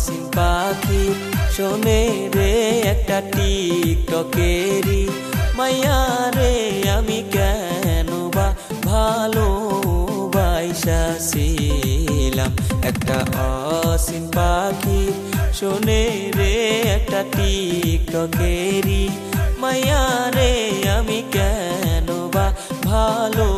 অসীম পাখি শোনে রে একটা টিকটকেরি মাইয়া রে আমি কেন বা ভালোবাসিলাম একটা অসীম পাখি শোনে রে একটা টিকটকেরি মাইয়া রে আমি কেন বা ভালো